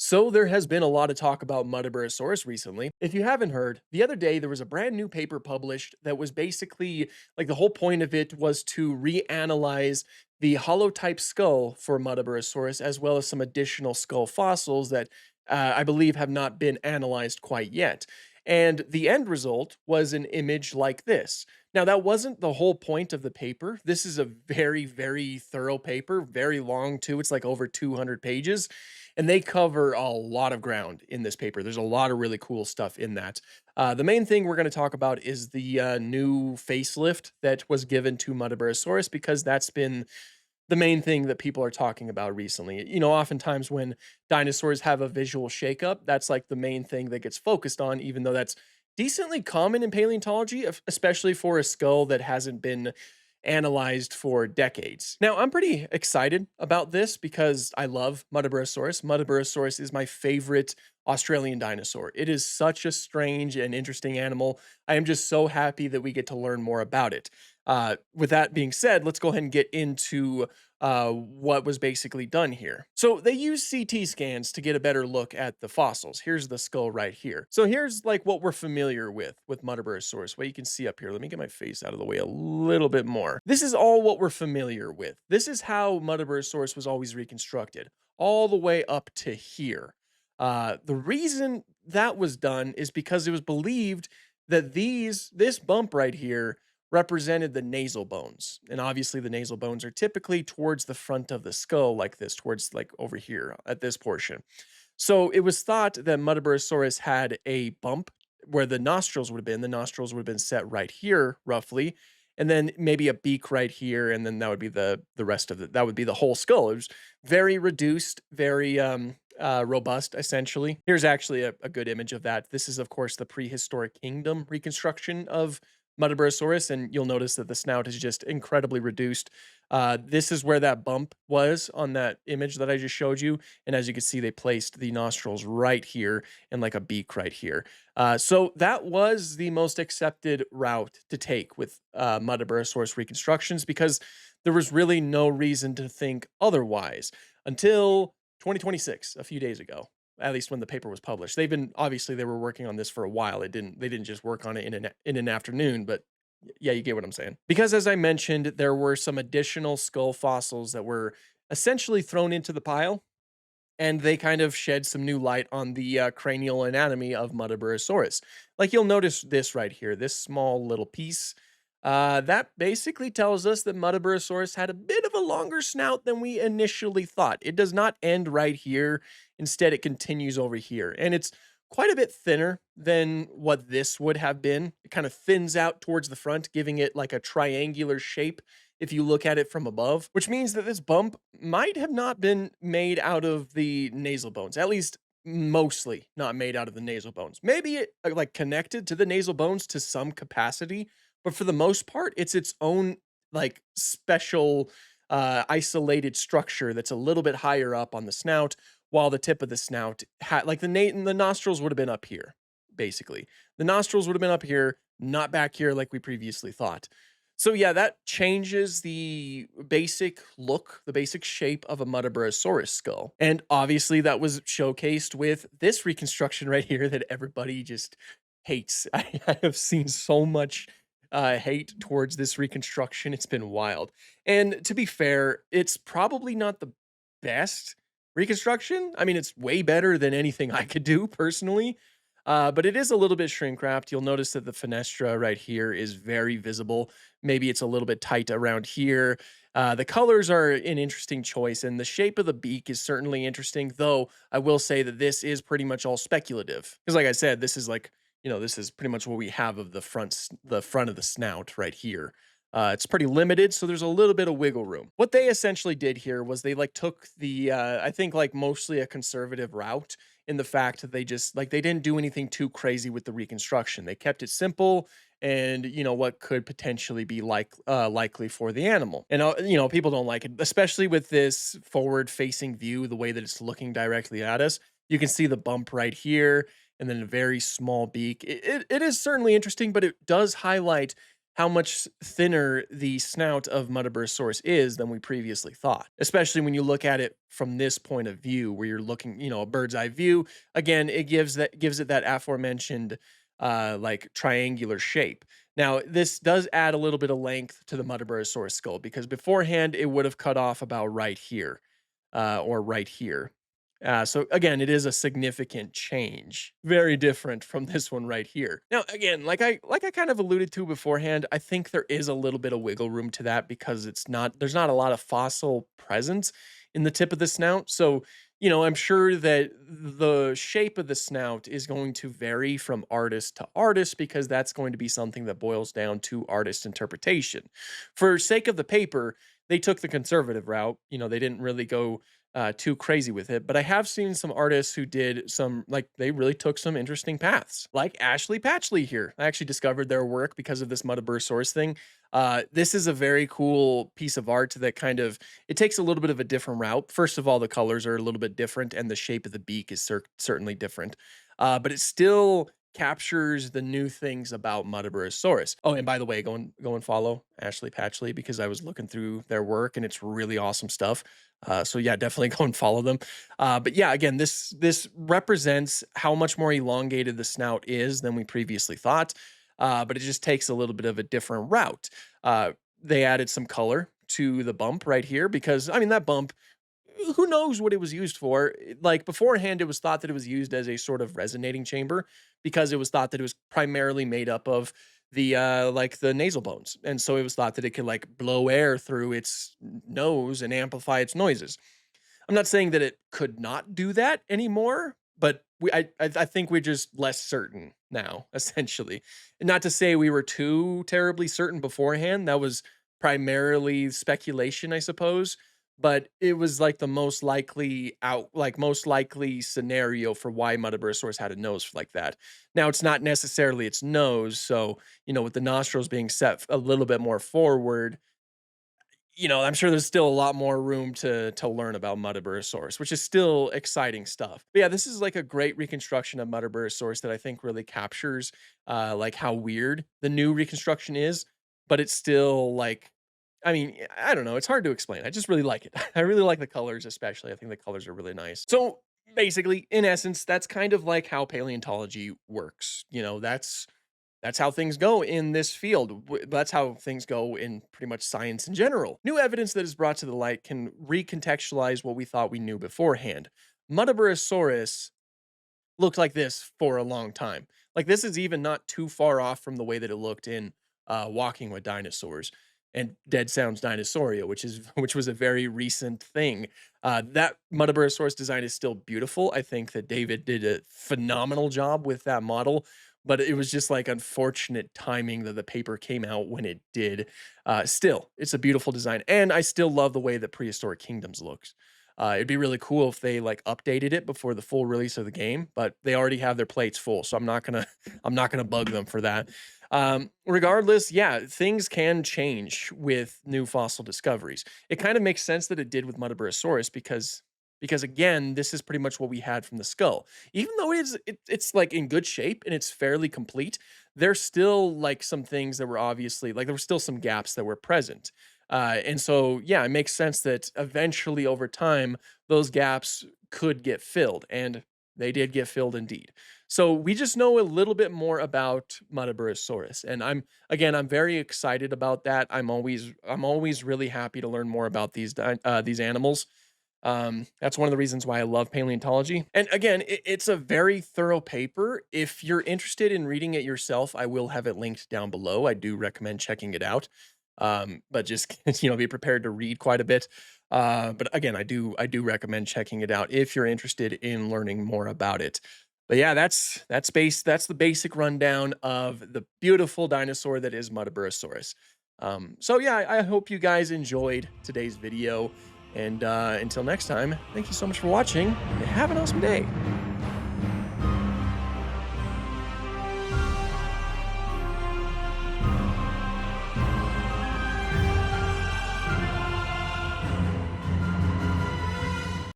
So there has been a lot of talk about Muttaburrasaurus recently. If you haven't heard, the other day there was a brand new paper published that was basically like the whole point of it was to reanalyze the holotype skull for Muttaburrasaurus as well as some additional skull fossils that I believe have not been analyzed quite yet. And the end result was an image like this. Now, that wasn't the whole point of the paper. This is a very, very thorough paper, very long too. It's like over 200 pages and they cover a lot of ground in this paper. There's a lot of really cool stuff in that. The main thing we're going to talk about is the new facelift that was given to Muttaburrasaurus because that's been the main thing that people are talking about recently. You know, oftentimes when dinosaurs have a visual shakeup, that's like the main thing that gets focused on, even though that's decently common in paleontology, especially for a skull that hasn't been analyzed for decades. Now, I'm pretty excited about this because I love Muttaburrasaurus. Muttaburrasaurus is my favorite Australian dinosaur. It is such a strange and interesting animal. I am just so happy that we get to learn more about it. With that being said, let's go ahead and get into what was basically done here. So they use CT scans to get a better look at the fossils. Here's the skull right here. So here's like what we're familiar with Muttaburrasaurus, what you can see up here. Let me get my face out of the way a little bit more. This is all what we're familiar with. This is how Muttaburrasaurus was always reconstructed, all the way up to here. The reason that was done is because it was believed that this bump right here represented the nasal bones. And obviously the nasal bones are typically towards the front of the skull like this, towards like over here at this portion. So it was thought that Muttaburrasaurus had a bump where the nostrils would have been. The nostrils would have been set right here, roughly, and then maybe a beak right here, and then that would be the rest of it. That would be the whole skull. It was very reduced, very robust, essentially. Here's actually a good image of that. This is, of course, the prehistoric kingdom reconstruction of Muttaburrasaurus, and you'll notice that the snout is just incredibly reduced. This is where that bump was on that image that I just showed you, and as you can see, they placed the nostrils right here and like a beak right here. So that was the most accepted route to take with Muttaburrasaurus reconstructions because there was really no reason to think otherwise until 2026, a few days ago, at least when the paper was published. They've been obviously they were working on this for a while. They didn't just work on it in an afternoon, but yeah, you get what I'm saying. Because as I mentioned, there were some additional skull fossils that were essentially thrown into the pile, and they kind of shed some new light on the cranial anatomy of Muttaburrasaurus. Like you'll notice this right here, this small little piece. That basically tells us that Muttaburrasaurus had a bit of a longer snout than we initially thought. It does not end right here. Instead, it continues over here. And it's quite a bit thinner than what this would have been. It kind of thins out towards the front, giving it like a triangular shape if you look at it from above, which means that this bump might have not been made out of the nasal bones, at least mostly not made out of the nasal bones. Maybe it like connected to the nasal bones to some capacity, but for the most part, it's its own like special isolated structure that's a little bit higher up on the snout, while the tip of the snout had like the nostrils would have been up here, basically. The nostrils would have been up here, not back here like we previously thought. So yeah, that changes the basic look, the basic shape of a Muttaburrasaurus skull. And obviously that was showcased with this reconstruction right here that everybody just hates. I have seen so much hate towards this reconstruction. It's been wild. And to be fair, it's probably not the best reconstruction. I mean, it's way better than anything I could do personally. But it is a little bit shrink wrapped. You'll notice that the fenestra right here is very visible. Maybe it's a little bit tight around here. The colors are an interesting choice, and the shape of the beak is certainly interesting, though I will say that this is pretty much all speculative. Because like I said, this is like, you know, this is pretty much what we have of the front of the snout right here. It's pretty limited, so there's a little bit of wiggle room. What they essentially did here was they like took the I think like mostly a conservative route in the fact that they just like they didn't do anything too crazy with the reconstruction. They kept it simple and you know what could potentially be like likely for the animal. And you know, people don't like it, especially with this forward facing view, the way that it's looking directly at us. You can see the bump right here and then a very small beak. It is certainly interesting, but it does highlight how much thinner the snout of Muttaburrasaurus is than we previously thought, especially when you look at it from this point of view where you're looking, a bird's eye view. Again, it gives it that aforementioned like triangular shape. Now, this does add a little bit of length to the Muttaburrasaurus skull because beforehand it would have cut off about right here or right here. So again, it is a significant change, very different from this one right here. Now, again, like I kind of alluded to beforehand, I think there is a little bit of wiggle room to that because there's not a lot of fossil presence in the tip of the snout. So, I'm sure that the shape of the snout is going to vary from artist to artist because that's going to be something that boils down to artist interpretation. For sake of the paper, they took the conservative route. They didn't really go too crazy with it. But I have seen some artists who did some, like, they really took some interesting paths, like Ashley Patchley here. I actually discovered their work because of this Muttaburrasaurus thing. This is a very cool piece of art that kind of, it takes a little bit of a different route. First of all, the colors are a little bit different and the shape of the beak is certainly different. But it still captures the new things about Muttaburrasaurus. Oh, and by the way, go and follow Ashley Patchley because I was looking through their work and it's really awesome stuff. So yeah, definitely go and follow them. But yeah, again, this represents how much more elongated the snout is than we previously thought. But it just takes a little bit of a different route. They added some color to the bump right here because I mean that bump, who knows what it was used for? Like beforehand, it was thought that it was used as a sort of resonating chamber because it was thought that it was primarily made up of the like the nasal bones, and so it was thought that it could like blow air through its nose and amplify its noises. I'm not saying that it could not do that anymore, but I think we're just less certain now, essentially. And not to say we were too terribly certain beforehand. That was primarily speculation, I suppose. But it was like the most likely scenario for why Muttaburrasaurus had a nose like that. Now it's not necessarily its nose, so with the nostrils being set a little bit more forward, I'm sure there's still a lot more room to learn about Muttaburrasaurus, which is still exciting stuff. But yeah, this is like a great reconstruction of Muttaburrasaurus that I think really captures like how weird the new reconstruction is, but it's still like, I mean, I don't know, it's hard to explain. I just really like it. I really like the colors, especially. I think the colors are really nice. So basically, in essence, that's kind of like how paleontology works. That's how things go in this field. That's how things go in pretty much science in general. New evidence that is brought to the light can recontextualize what we thought we knew beforehand. Muttaburrasaurus looked like this for a long time. Like this is even not too far off from the way that it looked in Walking with Dinosaurs and Dead Sounds Dinosauria, which was a very recent thing. That Muttaburrasaurus design is still beautiful. I think that David did a phenomenal job with that model, but it was just like unfortunate timing that the paper came out when it did. Still, it's a beautiful design, and I still love the way that Prehistoric Kingdoms looks. It'd be really cool if they like updated it before the full release of the game, but they already have their plates full, so I'm not gonna I'm not gonna bug them for that. Regardless, yeah, things can change with new fossil discoveries. It kind of makes sense that it did with Muttaburrasaurus because again, this is pretty much what we had from the skull. Even though it's like in good shape and it's fairly complete, there's still like some things that were obviously like there were still some gaps that were present. And so, yeah, it makes sense that eventually over time, those gaps could get filled, and they did get filled indeed. So we just know a little bit more about Muttaburrasaurus, and I'm very excited about that. I'm always really happy to learn more about these animals. That's one of the reasons why I love paleontology. And again, it's a very thorough paper. If you're interested in reading it yourself, I will have it linked down below. I do recommend checking it out. But just be prepared to read quite a bit. But again, I do recommend checking it out if you're interested in learning more about it. But yeah, that's the basic rundown of the beautiful dinosaur that is Muttaburrasaurus. So yeah, I hope you guys enjoyed today's video. And until next time, thank you so much for watching and have an awesome day.